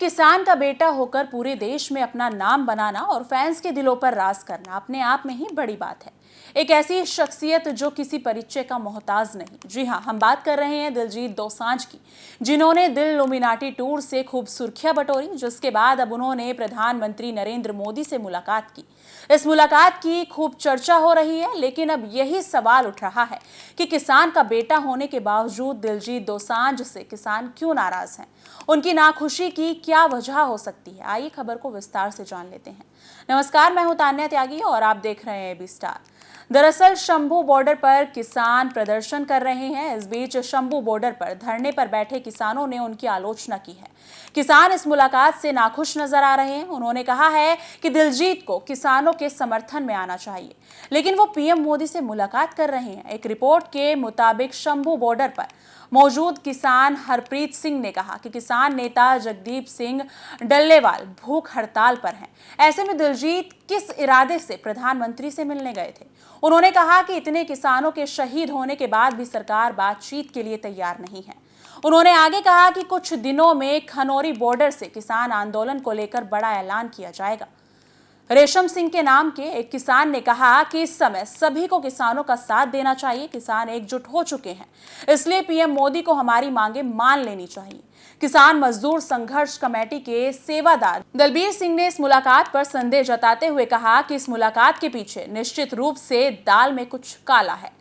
किसान का बेटा होकर पूरे देश में अपना नाम बनाना और फैंस के दिलों पर राज करना अपने आप में ही बड़ी बात है। एक ऐसी शख्सियत जो किसी परिचय का मोहताज नहीं। जी हाँ, हम बात कर रहे हैं दिलजीत दोसांझ की, जिन्होंने दिल लुमिनाटी टूर से खूब सुर्खियां बटोरी, जिसके बाद अब उन्होंने प्रधानमंत्री नरेंद्र मोदी से मुलाकात की। इस मुलाकात की खूब चर्चा हो रही है, लेकिन अब यही सवाल उठ रहा है कि किसान का बेटा होने के बावजूद दिलजीत दोसांझ से किसान क्यों नाराज हैं। उनकी नाखुशी की क्या वजह हो सकती है, आइए खबर को विस्तार से जान लेते हैं। नमस्कार, मैं हूं तान्या त्यागी और आप देख रहे हैं एबी स्टार। दरअसल शंभू बॉर्डर पर किसान प्रदर्शन कर रहे हैं। इस बीच शंभू बॉर्डर पर धरने पर बैठे किसानों ने उनकी आलोचना की है। किसान इस मुलाकात से नाखुश नजर आ रहे हैं। उन्होंने कहा है कि दिलजीत को किसानों के समर्थन में आना चाहिए, लेकिन वो पीएम मोदी से मुलाकात कर रहे हैं। एक रिपोर्ट के मुताबिक शंभू बॉर्डर पर मौजूद किसान हरप्रीत सिंह ने कहा कि किसान नेता जगदीप सिंह डल्लेवाल भूख हड़ताल पर हैं। ऐसे में दिलजीत किस इरादे से प्रधानमंत्री से मिलने गए थे। उन्होंने कहा कि इतने किसानों के शहीद होने के बाद भी सरकार बातचीत के लिए तैयार नहीं है। उन्होंने आगे कहा कि कुछ दिनों में खनौरी बॉर्डर से किसान आंदोलन को लेकर बड़ा ऐलान किया जाएगा। रेशम सिंह के नाम के एक किसान ने कहा कि इस समय सभी को किसानों का साथ देना चाहिए। किसान एकजुट हो चुके हैं, इसलिए पीएम मोदी को हमारी मांगे मान लेनी चाहिए। किसान मजदूर संघर्ष कमेटी के सेवादार दलबीर सिंह ने इस मुलाकात पर संदेह जताते हुए कहा कि इस मुलाकात के पीछे निश्चित रूप से दाल में कुछ काला है।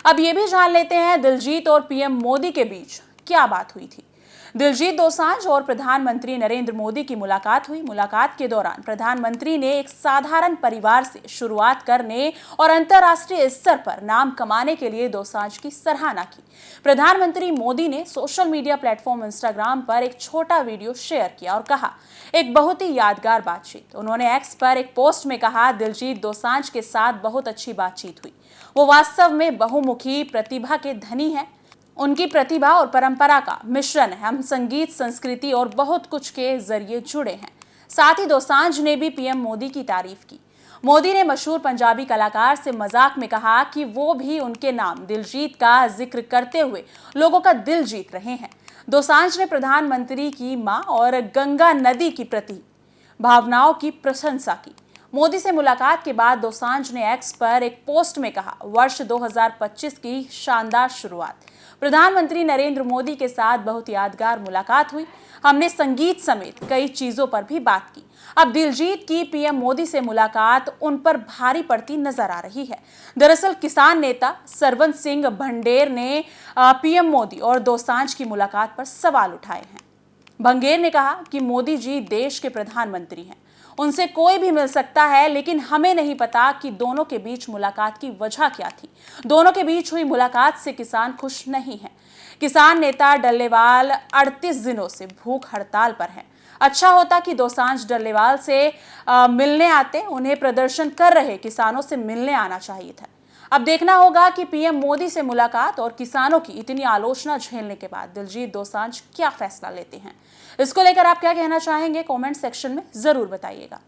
अब ये भी जान लेते हैं दिलजीत और पीएम मोदी के बीच क्या बात हुई थी। दिलजीत दोसांझ और प्रधानमंत्री नरेंद्र मोदी की मुलाकात हुई। मुलाकात के दौरान प्रधानमंत्री ने एक साधारण परिवार से शुरुआत करने और अंतर्राष्ट्रीय स्तर पर नाम कमाने के लिए दोसांझ की सराहना की। प्रधानमंत्री मोदी ने सोशल मीडिया प्लेटफॉर्म इंस्टाग्राम पर एक छोटा वीडियो शेयर किया और कहा, एक बहुत ही यादगार बातचीत। उन्होंने एक्स पर एक पोस्ट में कहा, दिलजीत दोसांझ के साथ बहुत अच्छी बातचीत हुई। वो वास्तव में बहुमुखी प्रतिभा के धनी है। उनकी प्रतिभा और परंपरा का मिश्रण है। हम संगीत, संस्कृति और बहुत कुछ के जरिए जुड़े हैं। साथ ही दोसांझ ने भी पीएम मोदी की तारीफ की। मोदी ने मशहूर पंजाबी कलाकार से मजाक में कहा कि वो भी उनके नाम दिलजीत का जिक्र करते हुए लोगों का दिल जीत रहे हैं। दोसांझ ने प्रधानमंत्री की मां और गंगा नदी की प्रति भावनाओं की प्रशंसा की। मोदी से मुलाकात के बाद दोसांझ ने एक्स पर एक पोस्ट में कहा, वर्ष 2025 की शानदार शुरुआत। प्रधानमंत्री नरेंद्र मोदी के साथ बहुत यादगार मुलाकात हुई। हमने संगीत समेत कई चीजों पर भी बात की। अब दिलजीत की पीएम मोदी से मुलाकात उन पर भारी पड़ती नजर आ रही है। दरअसल किसान नेता सरवंत सिंह भंडेर ने पीएम मोदी और दोसांझ की मुलाकात पर सवाल उठाए हैं। भंगेर ने कहा कि मोदी जी देश के प्रधानमंत्री हैं, उनसे कोई भी मिल सकता है, लेकिन हमें नहीं पता कि दोनों के बीच मुलाकात की वजह क्या थी। दोनों के बीच हुई मुलाकात से किसान खुश नहीं है। किसान नेता डल्लेवाल 38 दिनों से भूख हड़ताल पर हैं। अच्छा होता कि दोसांझ डल्लेवाल से मिलने आते। उन्हें प्रदर्शन कर रहे किसानों से मिलने आना चाहिए था। अब देखना होगा कि पीएम मोदी से मुलाकात और किसानों की इतनी आलोचना झेलने के बाद दिलजीत दोसांझ क्या फैसला लेते हैं। इसको लेकर आप क्या कहना चाहेंगे, कमेंट सेक्शन में जरूर बताइएगा।